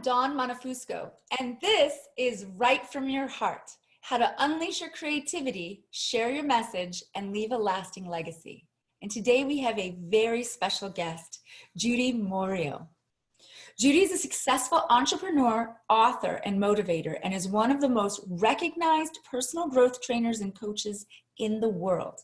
Dawn Montefusco, and this is Write from Your Heart, how to unleash your creativity, share your message, and leave a lasting legacy. And today we have a very special guest, Judi Moreo. Judi is a successful entrepreneur, author, and motivator, and is one of the most recognized personal growth trainers and coaches in the world.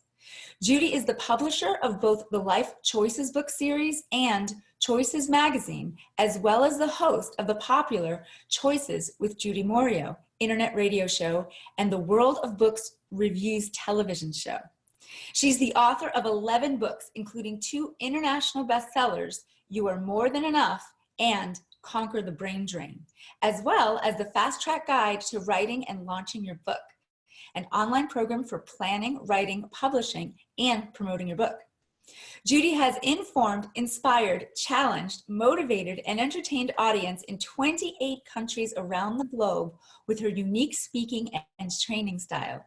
Judi is the publisher of both the Life Choices book series and Choices magazine, as well as the host of the popular Choices with Judi Moreo internet radio show and the World of Books Reviews television show. She's the author of 11 books, including 2 international bestsellers, You Are More Than Enough and Conquer the Brain Drain, as well as the Fast Track Guide to Writing and Launching Your Book, an online program for planning, writing, publishing, and promoting your book. Judi has informed, inspired, challenged, motivated, and entertained audience in 28 countries around the globe with her unique speaking and training style.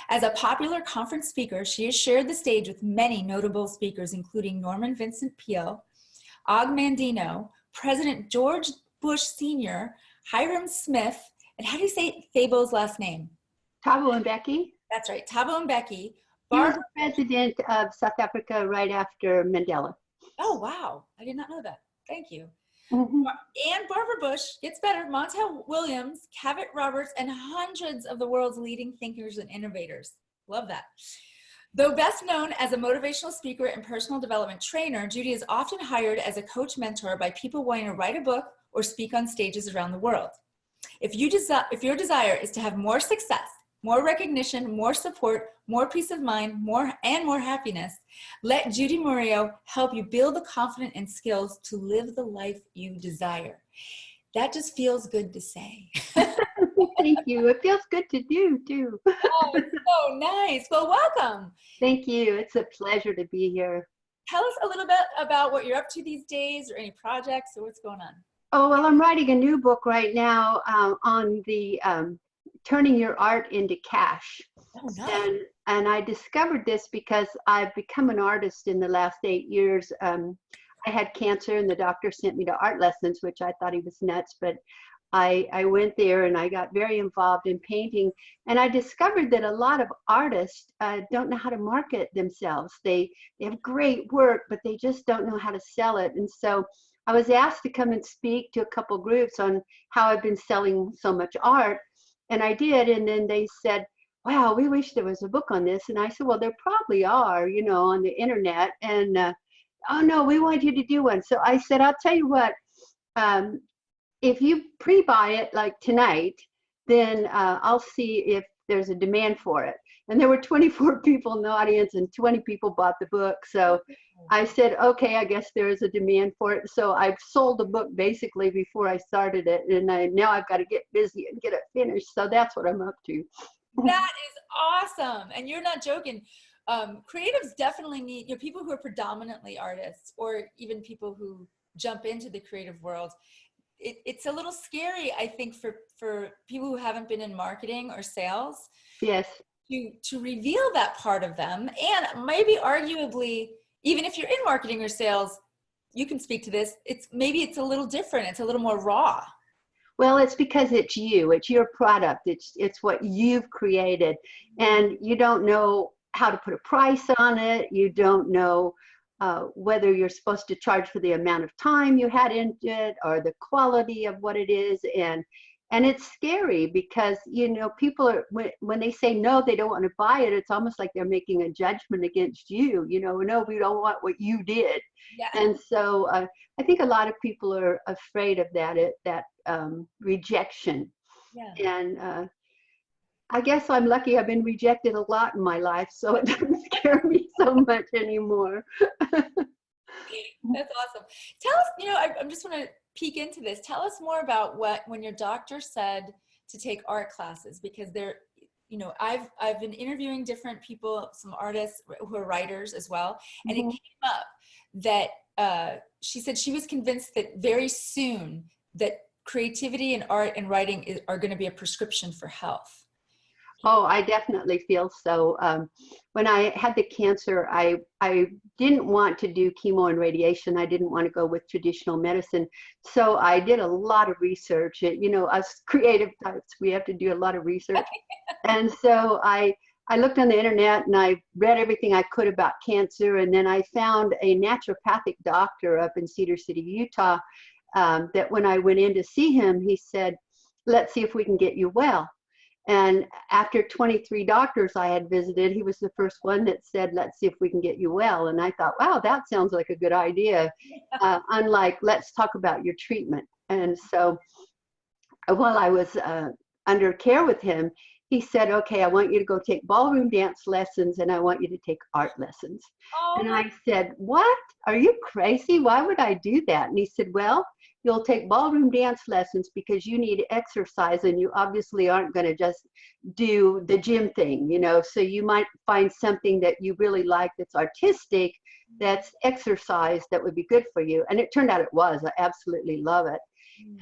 As a popular conference speaker, she has shared the stage with many notable speakers, including Norman Vincent Peale, Og Mandino, President George Bush Sr., Hiram Smith, and how do you say Thabo's last name? Thabo Mbeki. That's right, Thabo Mbeki. He was the president of South Africa right after Mandela. Oh, wow. I did not know that. Thank you. Mm-hmm. And Barbara Bush, gets better, Montel Williams, Cavett Roberts, and hundreds of the world's leading thinkers and innovators. Love that. Though best known as a motivational speaker and personal development trainer, Judi is often hired as a coach mentor by people wanting to write a book or speak on stages around the world. If your desire is to have more success, more recognition, more support, more peace of mind, more happiness, let Judi Moreo help you build the confidence and skills to live the life you desire. That just feels good to say. Thank you. It feels good to do, too. Oh, so nice. Well, welcome. Thank you. It's a pleasure to be here. Tell us a little bit about what you're up to these days, or any projects, or what's going on. Oh, well, I'm writing a new book right now on the turning your art into cash. Oh, nice. And I discovered this because I've become an artist in the last 8 years. I had cancer and the doctor sent me to art lessons, which I thought he was nuts, but I went there and I got very involved in painting. And I discovered that a lot of artists don't know how to market themselves. They have great work, but they just don't know how to sell it. And so I was asked to come and speak to a couple groups on how I've been selling so much art. And I did, and then they said, wow, we wish there was a book on this. And I said, well, there probably are, you know, on the internet. And, oh, no, we want you to do one. So I said, I'll tell you what, if you pre-buy it like tonight, then I'll see if there's a demand for it. And there were 24 people in the audience and 20 people bought the book. So I said, okay, I guess there is a demand for it. So I've sold the book basically before I started it. And now I've got to get busy and get it finished. So that's what I'm up to. That is awesome. And you're not joking. Creatives definitely need, you know, people who are predominantly artists, or even people who jump into the creative world. It's a little scary, I think, for people who haven't been in marketing or sales. Yes. To reveal that part of them. And maybe arguably, even if you're in marketing or sales, you can speak to this, maybe it's a little different. It's a little more raw. Well, it's because it's you, it's your product, it's what you've created, and you don't know how to put a price on it. You don't know whether you're supposed to charge for the amount of time you had into it or the quality of what it is. And it's scary because, you know, people are, when they say no, they don't want to buy it, it's almost like they're making a judgment against you. You know, no, we don't want what you did. Yeah. And so I think a lot of people are afraid of that rejection. Yeah. And I guess I'm lucky. I've been rejected a lot in my life, so it doesn't scare me so much anymore. That's awesome. Tell us, you know, I'm just want to peek into this. Tell us more about when your doctor said to take art classes, because they're, you know, I've been interviewing different people, some artists who are writers as well, and it came up that she said she was convinced that very soon that creativity and art and writing are going to be a prescription for health. Oh, I definitely feel so. When I had the cancer, I didn't want to do chemo and radiation. I didn't want to go with traditional medicine. So I did a lot of research. You know, us creative types, we have to do a lot of research. And so I looked on the internet and I read everything I could about cancer. And then I found a naturopathic doctor up in Cedar City, Utah, that when I went in to see him, he said, let's see if we can get you well. And after 23 doctors I had visited, he was the first one that said, let's see if we can get you well. And I thought, wow, that sounds like a good idea. Unlike, let's talk about your treatment. And so while I was under care with him, he said, okay, I want you to go take ballroom dance lessons and I want you to take art lessons. Oh And my, I said, what? Are you crazy? Why would I do that? And he said, well, you'll take ballroom dance lessons because you need exercise and you obviously aren't going to just do the gym thing, you know, so you might find something that you really like that's artistic, that's exercise that would be good for you. And it turned out it was. I absolutely love it.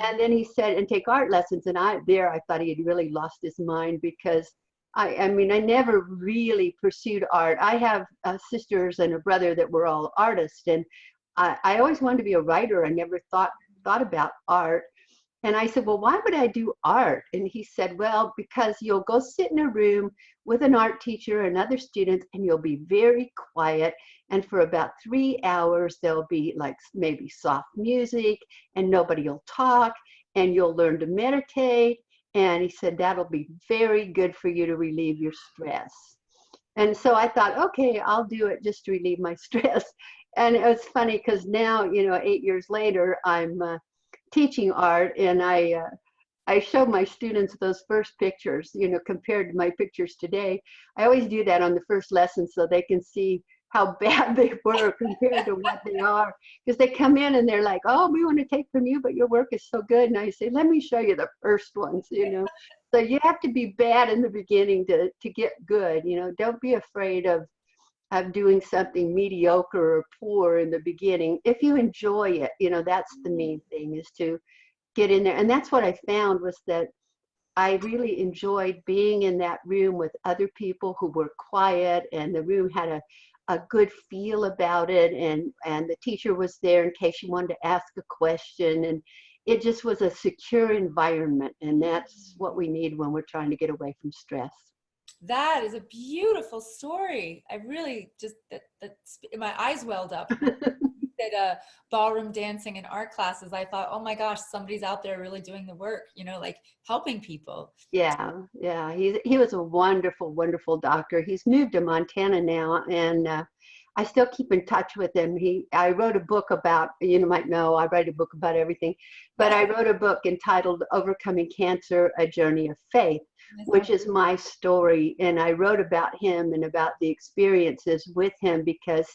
And then he said, and take art lessons. And I thought he had really lost his mind because I mean, I never really pursued art. I have sisters and a brother that were all artists. And I always wanted to be a writer. I never thought about art. And I said, well, why would I do art? And he said, well, because you'll go sit in a room with an art teacher and other students, and you'll be very quiet. And for about 3 hours, there'll be like maybe soft music and nobody will talk and you'll learn to meditate. And he said, that'll be very good for you to relieve your stress. And so I thought, okay, I'll do it just to relieve my stress. And it was funny because now, you know, 8 years later, I'm teaching art, and I show my students those first pictures, you know, compared to my pictures today. I always do that on the first lesson so they can see how bad they were compared to what they are. Because they come in and they're like, oh, we want to take from you, but your work is so good. And I say, let me show you the first ones, you know. So you have to be bad in the beginning to get good, you know. Don't be afraid of doing something mediocre or poor in the beginning. If you enjoy it, you know, that's the main thing, is to get in there. And that's what I found, was that I really enjoyed being in that room with other people who were quiet, and the room had a good feel about it. And the teacher was there in case you wanted to ask a question. And it just was a secure environment. And that's what we need when we're trying to get away from stress. that is a beautiful story. I really just, my eyes welled up. At ballroom dancing and art classes, I thought, oh my gosh, somebody's out there really doing the work, you know, like helping people. Yeah, yeah. He was a wonderful, wonderful doctor. He's moved to Montana now, and I still keep in touch with him. I wrote a book about, you might know, I write a book about everything, but I wrote a book entitled Overcoming Cancer, A Journey of Faith, which is my story. And I wrote about him and about the experiences with him because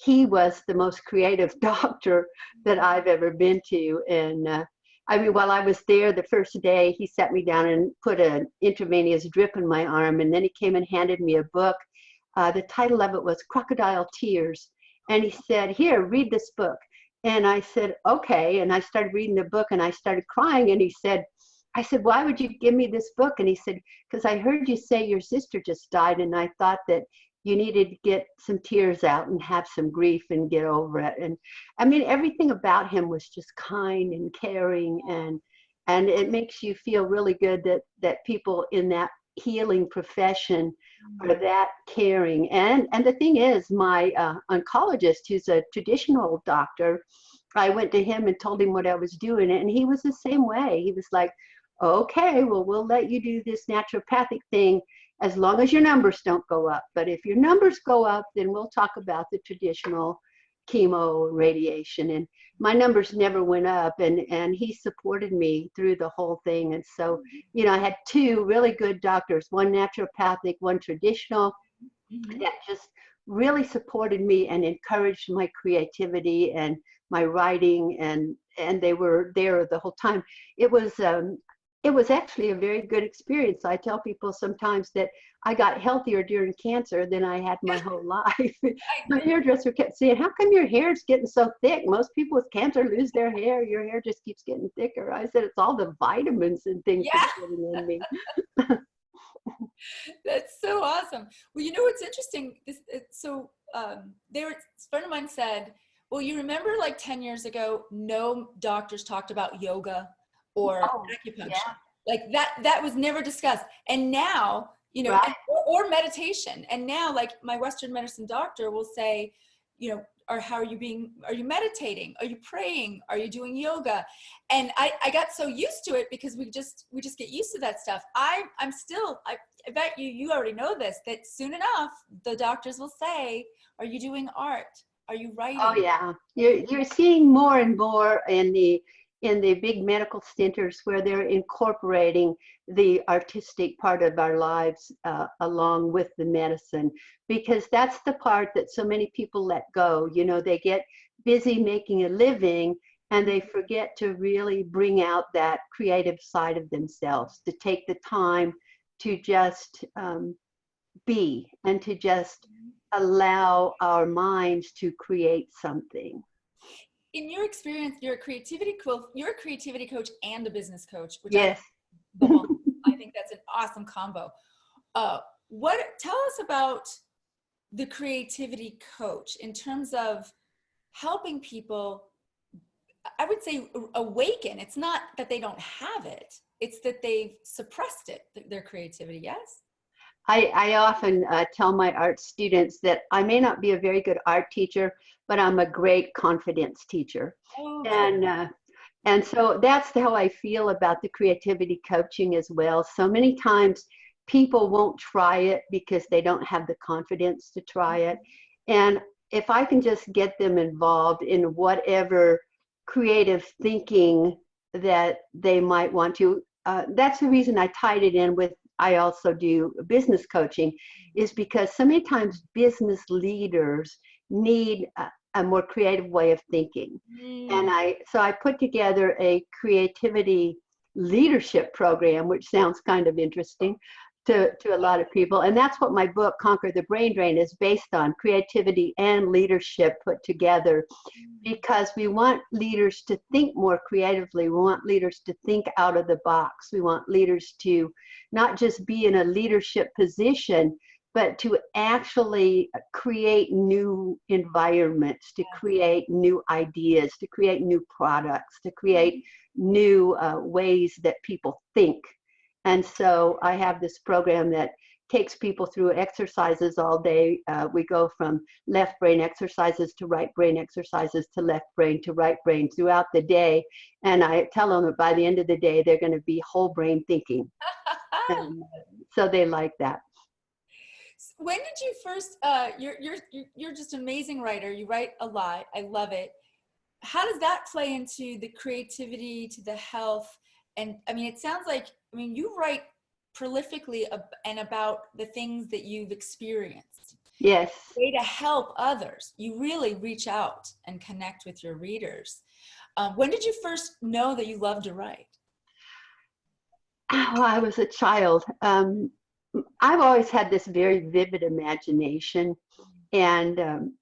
he was the most creative doctor that I've ever been to. And I mean, while I was there the first day, he sat me down and put an intravenous drip in my arm. And then he came and handed me a book. The title of it was Crocodile Tears. And he said, here, read this book. And I said, okay. And I started reading the book and I started crying. And I said, why would you give me this book? And he said, because I heard you say your sister just died. And I thought that you needed to get some tears out and have some grief and get over it. And I mean, everything about him was just kind and caring, and it makes you feel really good that people in that healing profession are that caring. And the thing is, my oncologist, who's a traditional doctor, I went to him and told him what I was doing, and he was the same way. He was like, okay, well, we'll let you do this naturopathic thing as long as your numbers don't go up. But if your numbers go up, then we'll talk about the traditional chemo radiation. And my numbers never went up, and he supported me through the whole thing. And so, you know, I had two really good doctors, one naturopathic, one traditional, that just really supported me and encouraged my creativity and my writing, and they were there the whole time. It was actually a very good experience. I tell people sometimes that I got healthier during cancer than I had my whole life. My hairdresser kept saying, how come your hair's getting so thick? Most people with cancer lose their hair. Your hair just keeps getting thicker. I said, it's all the vitamins and things that's getting in me. That's so awesome. Well, you know what's interesting? A friend of mine said, well, you remember like 10 years ago, no doctors talked about yoga or Oh, acupuncture. yeah, Like that was never discussed. And now, right. or meditation. And now like my Western medicine doctor will say, or how are you meditating? Are you praying? Are you doing yoga? And I got so used to it because we just get used to that stuff. I bet you already know this, that soon enough, the doctors will say, are you doing art? Are you Oh writing? yeah, you're seeing more and more in the big medical centers where they're incorporating the artistic part of our lives along with the medicine, because that's the part that so many people let go. You know, they get busy making a living and they forget to really bring out that creative side of themselves, to take the time to just be and to just allow our minds to create something. In your experience, you're a creativity coach and a business coach, which I Yes. belong. I think that's an awesome combo. Tell us about the creativity coach in terms of helping people, I would say, awaken. It's not that they don't have it, it's that they've suppressed it, their creativity. Yes. I often tell my art students that I may not be a very good art teacher, but I'm a great confidence teacher. Oh, cool. And so that's how I feel about the creativity coaching as well. So many times people won't try it because they don't have the confidence to try it. And if I can just get them involved in whatever creative thinking that they might want to, that's the reason I tied it in with I also do business coaching, is because so many times business leaders need a more creative way of thinking. And Mm. so I put together a creativity leadership program, which sounds kind of interesting to a lot of people. And that's what my book, Conquer the Brain Drain, is based on: creativity and leadership put together, because we want leaders to think more creatively. We want leaders to think out of the box. We want leaders to not just be in a leadership position, but to actually create new environments, to create new ideas, to create new products, to create new ways that people think. And so I have this program that takes people through exercises all day. We go from left brain exercises to right brain exercises to left brain to right brain throughout the day. And I tell them that by the end of the day, they're going to be whole brain thinking. And so they like that. When did you first? You're just an amazing writer. You write a lot. I love it. How does that play into the creativity, to the health? And I mean, it sounds like, you write prolifically and about the things that you've experienced. Yes. Way to help others. You really reach out and connect with your readers. When did you first know that you loved to write? Oh, I was a child. I've always had this very vivid imagination, and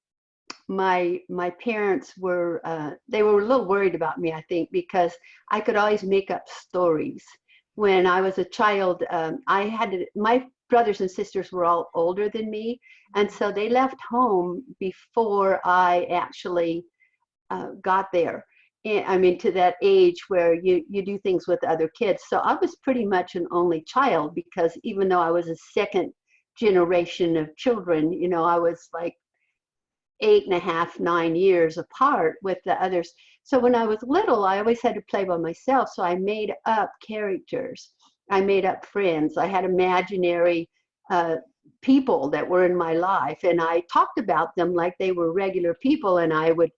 my parents were they were a little worried about me, I think, because I could always make up stories. When I was a child, my brothers and sisters were all older than me, and so they left home before I actually got there. I mean, to that age where you do things with other kids. So I was pretty much an only child, because even though I was a second generation of children, I was like 8.5, 9 years apart with the others. So when I was little, I always had to play by myself. So I made up characters. I made up friends. I had imaginary people that were in my life, and I talked about them like they were regular people, and I would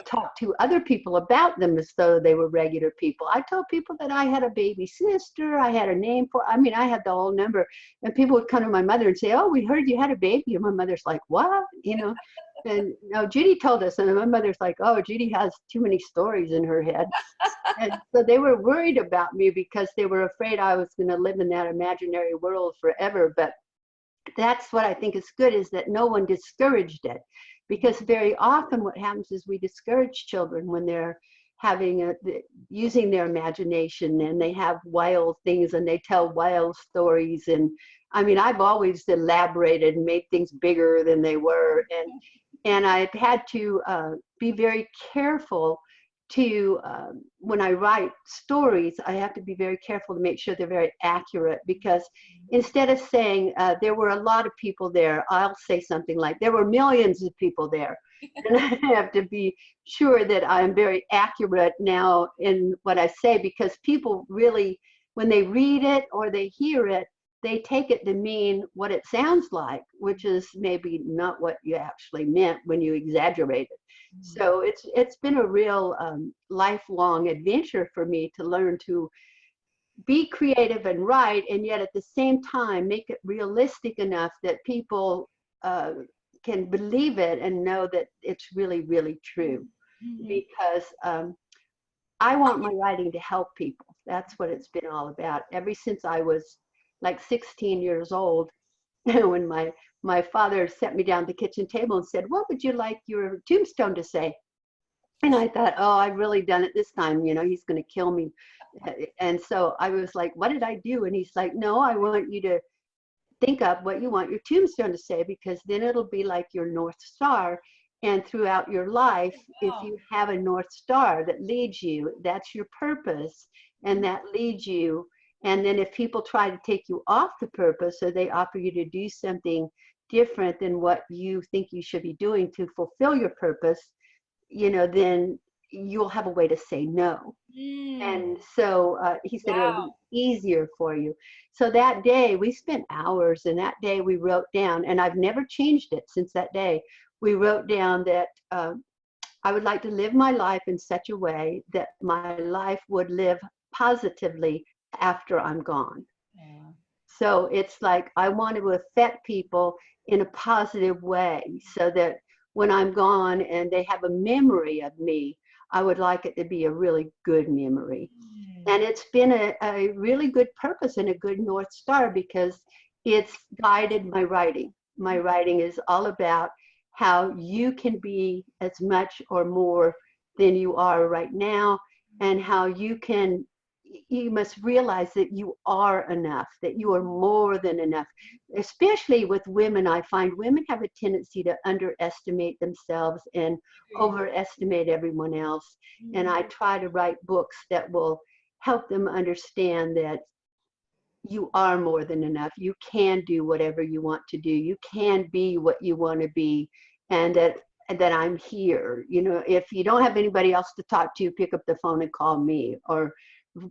talk to other people about them as though they were regular people. I told people that I had a baby sister. I had a name for, I had the whole number. And people would come to my mother and say, "Oh, we heard you had a baby." And my mother's like, "What?" And no, Judy told us. And my mother's like, "Oh, Judy has too many stories in her head." And so they were worried about me because they were afraid I was going to live in that imaginary world forever. But that's what I think is good, is that no one discouraged it, because very often what happens is we discourage children when they're using their imagination, and they have wild things and they tell wild stories. And I mean, I've always elaborated and made things bigger than they were. And I've had to be very careful to, when I write stories, I have to be very careful to make sure they're very accurate, because instead of saying there were a lot of people there, I'll say something like there were millions of people there. And I have to be sure that I'm very accurate now in what I say, because people really, when they read it or they hear it, they take it to mean what it sounds like, which is maybe not what you actually meant when you exaggerate it. So it's been a real lifelong adventure for me to learn to be creative and write, and yet at the same time make it realistic enough that people can believe it and know that it's really, really true. Because I want my writing to help people. That's what it's been all about. Ever since I was like 16 years old, when my father set me down at the kitchen table and said, "What would you like your tombstone to say?" And I thought, oh, I've really done it this time. You know, he's going to kill me. And so I was like, what did I do? And he's like, no, I want you to think up what you want your tombstone to say, because then it'll be like your North Star. And throughout your life, if you have a North Star that leads you, that's your purpose, and that leads you. And then if people try to take you off the purpose, or they offer you to do something different than what you think you should be doing to fulfill your purpose, you know, then you'll have a way to say no. And so he said it'll be easier for you. So that day we spent hours, and that day we wrote down, and I've never changed it since that day. We wrote down that I would like to live my life in such a way that my life would live positively after I'm gone. Yeah. So it's like I want to affect people in a positive way, so that when I'm gone and they have a memory of me, I would like it to be a really good memory. And it's been a really good purpose and a good North Star, because it's guided my writing. My writing is all about how you can be as much or more than you are right now, and how you must realize that you are enough, that you are more than enough. Especially with women, I find women have a tendency to underestimate themselves and overestimate everyone else. And I try to write books that will help them understand that you are more than enough. You can do whatever you want to do. You can be what you want to be, and that I'm here. You know, if you don't have anybody else to talk to, pick up the phone and call me, or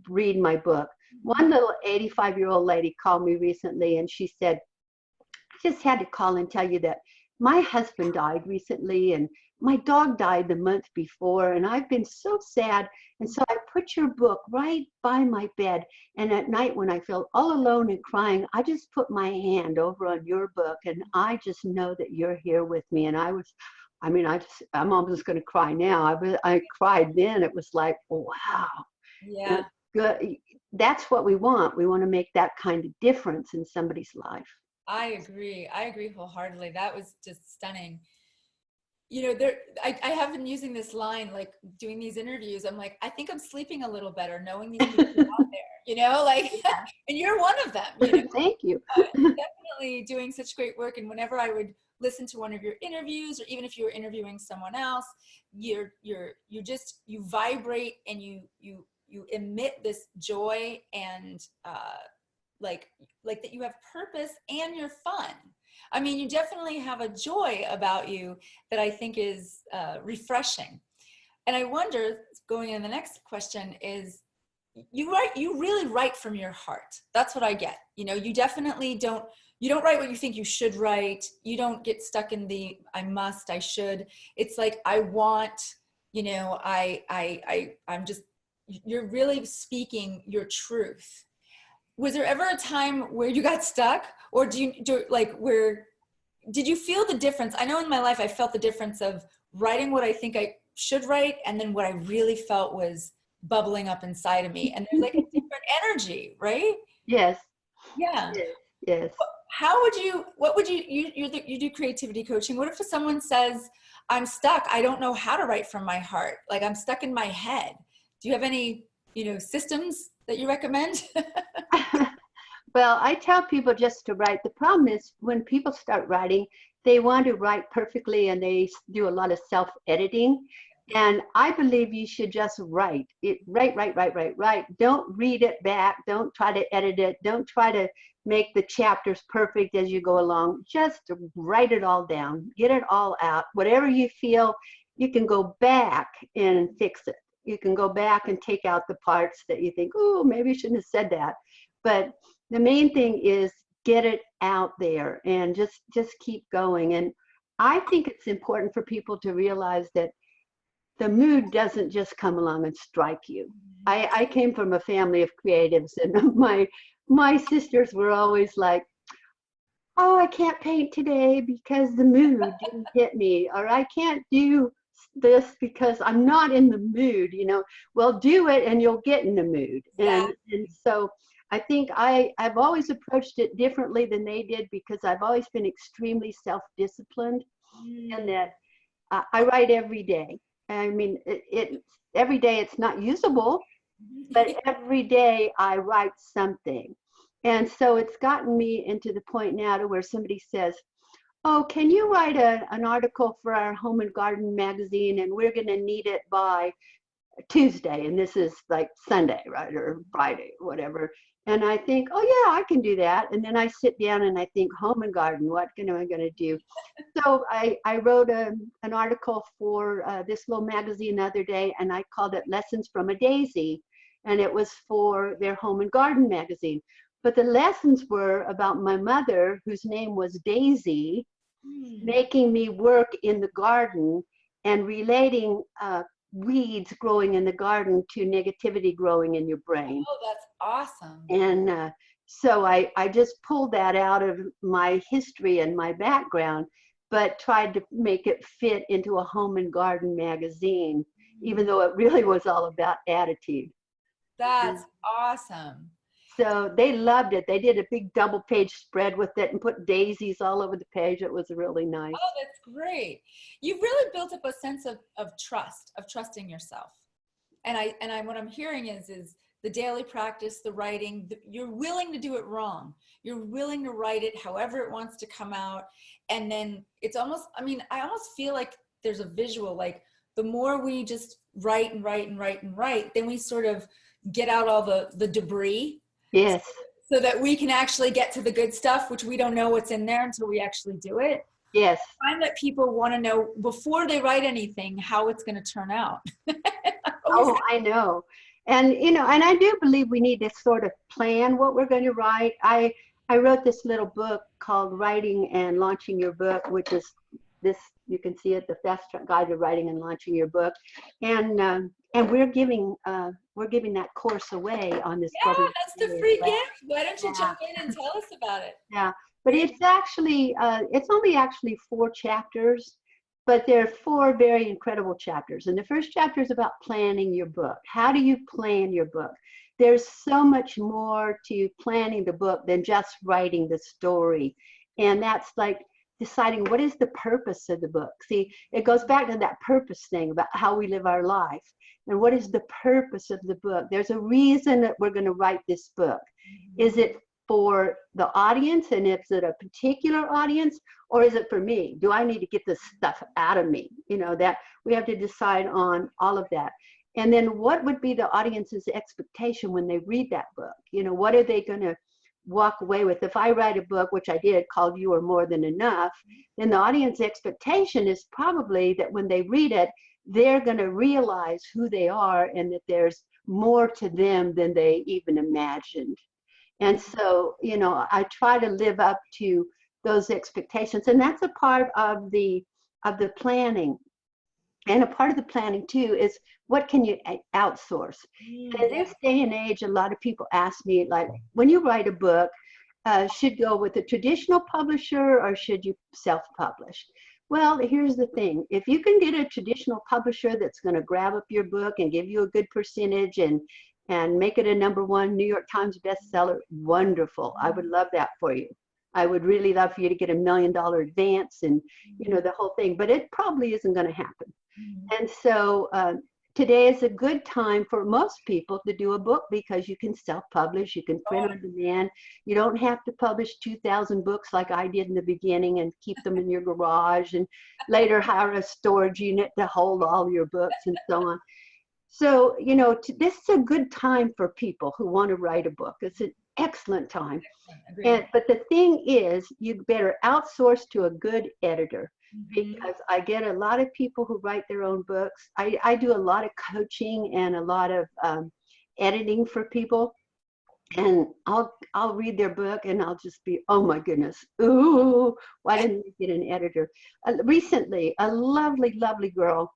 read my book. One little 85-year-old lady called me recently, and she said, I just had to call and tell you that my husband died recently, and my dog died the month before, and I've been so sad. And so I put your book right by my bed, and at night when I feel all alone and crying, I just put my hand over on your book, and I just know that you're here with me. And I'm almost going to cry now. I cried then. It was like, wow. Yeah. Good. That's what we want. We want to make that kind of difference in somebody's life. I agree. I agree wholeheartedly. That was just stunning. You know, I have been using this line, like doing these interviews. I'm like, I think I'm sleeping a little better knowing these people are out there, you know, like, and you're one of them. You know? Thank you. Definitely doing such great work. And whenever I would listen to one of your interviews, or even if you were interviewing someone else, you vibrate, and you emit this joy, and like that you have purpose and you're fun. I mean, you definitely have a joy about you that I think is refreshing. And I wonder, going in the next question, is you really write from your heart. That's what I get. You know, you definitely don't write what you think you should write. You don't get stuck in the I must, I should. It's like, I want, you know, I'm just, you're really speaking your truth. Was there ever a time where you got stuck, or did you feel the difference? I know in my life, I felt the difference of writing what I think I should write, and then what I really felt was bubbling up inside of me. And there's like a different energy, right? Yes. Yeah. Yes. You do creativity coaching. What if someone says, I'm stuck, I don't know how to write from my heart, like I'm stuck in my head? Do you have any, systems that you recommend? Well, I tell people just to write. The problem is when people start writing, they want to write perfectly and they do a lot of self-editing. And I believe you should just write it, write. Don't read it back. Don't try to edit it. Don't try to make the chapters perfect as you go along. Just write it all down, get it all out. Whatever you feel, you can go back and fix it. You can go back and take out the parts that you think, oh, maybe I shouldn't have said that. But the main thing is get it out there and just keep going. And I think it's important for people to realize that the mood doesn't just come along and strike you. I came from a family of creatives, and my sisters were always like, oh, I can't paint today because the mood didn't hit me, or I can't do this because I'm not in the mood, Well, do it and you'll get in the mood. And so I think I've always approached it differently than they did, because I've always been extremely self-disciplined, and that I write every day. I mean, every day it's not usable, but every day I write something. And so it's gotten me into the point now to where somebody says, oh, can you write an article for our Home and Garden magazine, and we're going to need it by Tuesday, and this is like Sunday, right, or Friday, whatever. And I think, oh yeah, I can do that. And then I sit down and I think, home and garden, what am I going to do? So I wrote an article for this little magazine the other day, and I called it Lessons from a Daisy, and it was for their Home and Garden magazine. But the lessons were about my mother, whose name was Daisy, making me work in the garden and relating weeds growing in the garden to negativity growing in your brain. Oh, that's awesome. And so I just pulled that out of my history and my background, but tried to make it fit into a home and garden magazine, even though it really was all about attitude. That's awesome. So they loved it. They did a big double page spread with it and put daisies all over the page. It was really nice. Oh, that's great. You've really built up a sense of trust, of trusting yourself. And what I'm hearing is the daily practice, the writing, you're willing to do it wrong. You're willing to write it however it wants to come out. And then it's almost, I almost feel like there's a visual, like the more we just write and write and write and write, then we sort of get out all the debris. Yes. So that we can actually get to the good stuff, which we don't know what's in there until we actually do it. Yes. I find that people want to know before they write anything how it's going to turn out. Oh, I know. And, and I do believe we need to sort of plan what we're going to write. I wrote this little book called Writing and Launching Your Book, which is this, you can see it, the Fast Guide to Writing and Launching Your Book. And we're giving that course away on this program. Yeah, that's the free gift. Why don't you jump in and tell us about it? Yeah, but it's actually, it's only actually 4 chapters, but there are 4 very incredible chapters. And the first chapter is about planning your book. How do you plan your book? There's so much more to planning the book than just writing the story. And that's like deciding what is the purpose of the book. See, it goes back to that purpose thing about how we live our life. And what is the purpose of the book? There's a reason that we're going to write this book. Is it for the audience, and is it a particular audience, or is it for me? Do I need to get this stuff out of me? That we have to decide on all of that. And then what would be the audience's expectation when they read that book? What are they going to walk away with? If I write a book, which I did, called You Are More Than Enough, then the audience expectation is probably that when they read it, they're going to realize who they are and that there's more to them than they even imagined. And so, I try to live up to those expectations. And that's a part of the planning. And a part of the planning too is what can you outsource? And in this day and age, a lot of people ask me, like, when you write a book, should you go with a traditional publisher or should you self-publish? Well, here's the thing. If you can get a traditional publisher that's going to grab up your book and give you a good percentage and make it a #1 New York Times bestseller, wonderful. I would love that for you. I would really love for you to get $1 million advance and, the whole thing, but it probably isn't going to happen. And so today is a good time for most people to do a book because you can self-publish, you can print Oh, on demand. You don't have to publish 2,000 books like I did in the beginning and keep them in your garage and later hire a storage unit to hold all your books and so on. So, you know, this is a good time for people who want to write a book. It's an excellent time. agreed. But the thing is, you better outsource to a good editor, Mhm. because I get a lot of people who write their own books. I do a lot of coaching and a lot of editing for people. And I'll read their book and I'll just be, oh my goodness, ooh, why didn't we get an editor? Recently, a lovely, lovely girl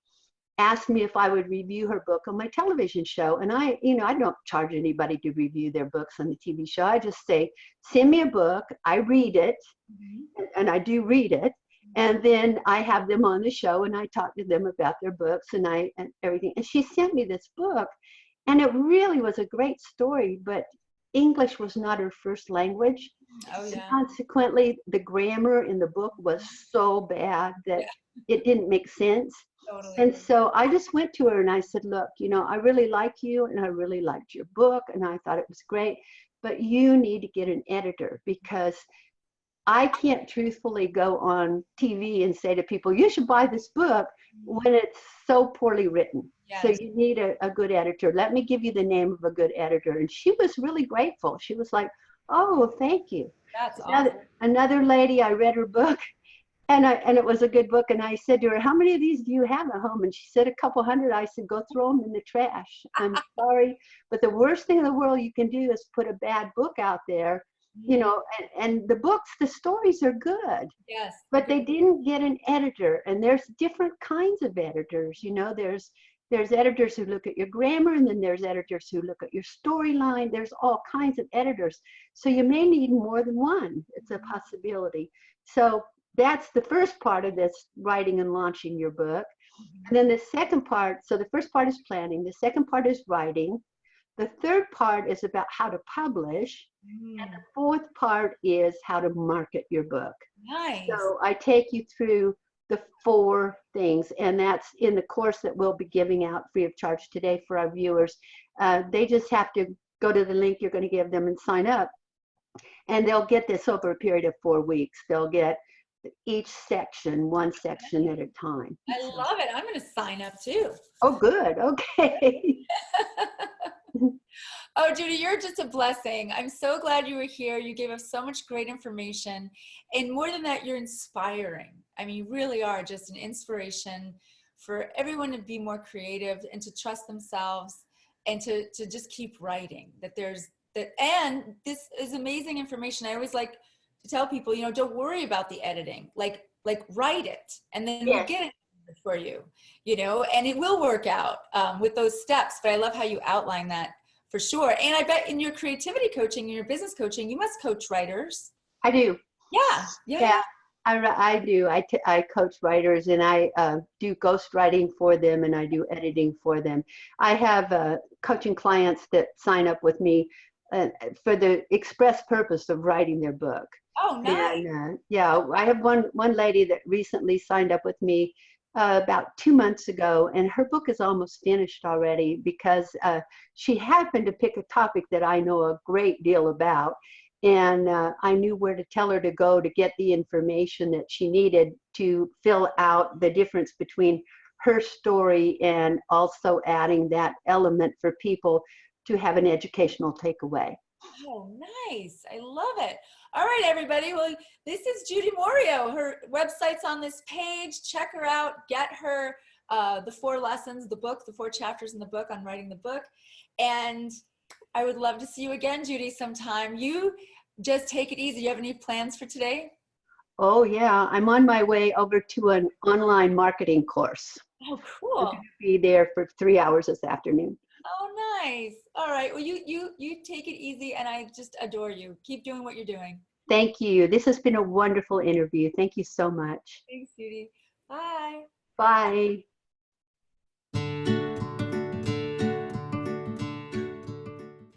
asked me if I would review her book on my television show. And I don't charge anybody to review their books on the TV show. I just say, send me a book, I read it, Mhm. and I do read it. And then I have them on the show and I talk to them about their books and everything. And she sent me this book, and it really was a great story, but English was not her first language. Oh And yeah. consequently, the grammar in the book was so bad that Yeah, it didn't make sense. totally. And so I just went to her and I said, look, I really like you and I really liked your book and I thought it was great, but you need to get an editor, because I can't truthfully go on TV and say to people, you should buy this book when it's so poorly written. So Yes, you need a good editor. Let me give you the name of a good editor. And she was really grateful. She was like, oh, thank you. that's Another, awesome. another lady, I read her book, and it was a good book. And I said to her, how many of these do you have at home? And she said, a couple hundred. I said, go throw them in the trash. I'm sorry, but the worst thing in the world you can do is put a bad book out there, Mm, and the books, the stories are good, yes, but they agreed. didn't get an editor. And there's different kinds of editors. There's editors who look at your grammar, and then there's editors who look at your storyline. There's all kinds of editors. So you may need more than one. It's a possibility. So that's the first part of this, writing and launching your book. And Mhm. then the second part, so the first part is planning, the second part is writing, the third part is about how to publish, and Mm, the fourth part is how to market your book. nice. So I take you through the four things, and that's in the course that we'll be giving out free of charge today for our viewers. They just have to go to the link you're going to give them and sign up, and they'll get this over a period of 4 weeks. They'll get each section, one section at a time. I So, love it. I'm going to sign up too. oh, good. Okay. Oh, Judy, you're just a blessing. I'm so glad you were here. You gave us so much great information. And more than that, you're inspiring. I mean, you really are just an inspiration for everyone to be more creative and to trust themselves and to just keep writing. And this is amazing information. I always like to tell people, don't worry about the editing. Like write it, and then we'll Yes, get it for you, and it will work out with those steps. But I love how you outline that. For sure. And I bet in your creativity coaching, in your business coaching, you must coach writers. I do. Yeah, yeah, Yeah, yeah. I do. I coach writers, and I do ghostwriting for them, and I do editing for them. I have coaching clients that sign up with me for the express purpose of writing their book. Oh, nice. And yeah, I have one lady that recently signed up with me about 2 months ago, and her book is almost finished already, because she happened to pick a topic that I know a great deal about, and I knew where to tell her to go to get the information that she needed to fill out the difference between her story and also adding that element for people to have an educational takeaway. Oh, nice. I love it. All right, everybody. Well, this is Judi Moreo. Her website's on this page. Check her out. Get her the 4 lessons, the book, the 4 chapters in the book on writing the book. And I would love to see you again, Judi, sometime. You just take it easy. You have any plans for today? Oh yeah, I'm on my way over to an online marketing course. Oh, I'm going cool. to be there for 3 hours this afternoon. Oh, nice. All right. Well, you take it easy, and I just adore you. Keep doing what you're doing. Thank you. This has been a wonderful interview. Thank you so much. Thanks, Judy. Bye. Bye.